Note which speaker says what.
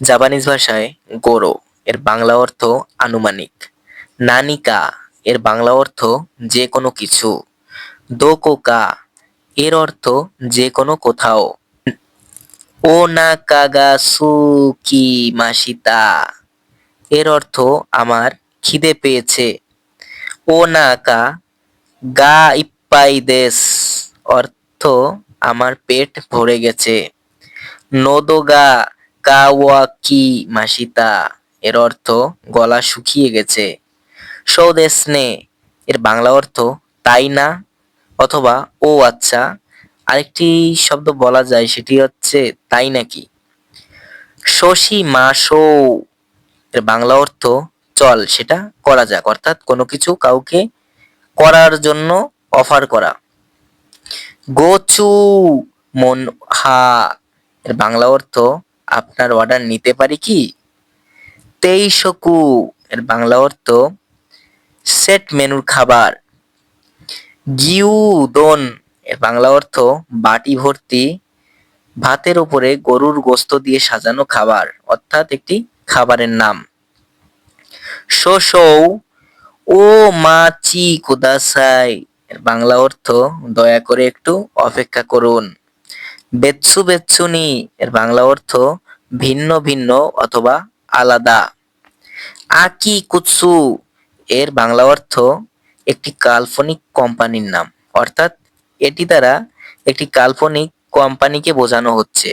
Speaker 1: Japanese ভাষায় গোরো এর বাংলা অর্থ আনুমানিক। নানিকা এর বাংলা অর্থ যে কোনো কিছু। দোকোকা এর অর্থ যে কোনো কোথাও। ওনাকাগা সুকি মাসিতা এর অর্থ আমার খিদে পেয়েছে। ওনাকা গা ইপ্পাই দেস অর্থ আমার পেট ভরে গেছে। নোদোগা কাওয়াকি মাসিতা এর অর্থ গলা শুকিয়ে গেছে। সৌদেশনে এর বাংলা অর্থ তাই না অথবা ও আচ্ছা। আরেকটি শব্দ বলা যায় সেটি হচ্ছে তাই নাকি। শশী মাসো এর বাংলা অর্থ চল সেটা করা যাক, অর্থাৎ কোনো কিছু কাউকে করার জন্য অফার করা। গোচু মন হা এর বাংলা অর্থ আপনার অর্ডার নিতে পারি কি। তেইশকু এর বাংলা অর্থ সেট মেনুর খাবার। গিউদন এর বাংলা অর্থ বাটি ভর্তি ভাতের উপরে গরুর গোস্ত দিয়ে সাজানো খাবার, অর্থাৎ একটি খাবারের নাম। শোশৌ ও মাচি কুদাসাই এর বাংলা অর্থ দয়া করে একটু অপেক্ষা করুন। বেতসু বেতসুনি এর বাংলা অর্থ ভিন্ন ভিন্ন অথবা আলাদা। আকি কুৎসু এর বাংলা অর্থ একটি কাল্পনিক কোম্পানির নাম, অর্থাৎ এটি দ্বারা একটি কাল্পনিক কোম্পানিকে বোঝানো হচ্ছে।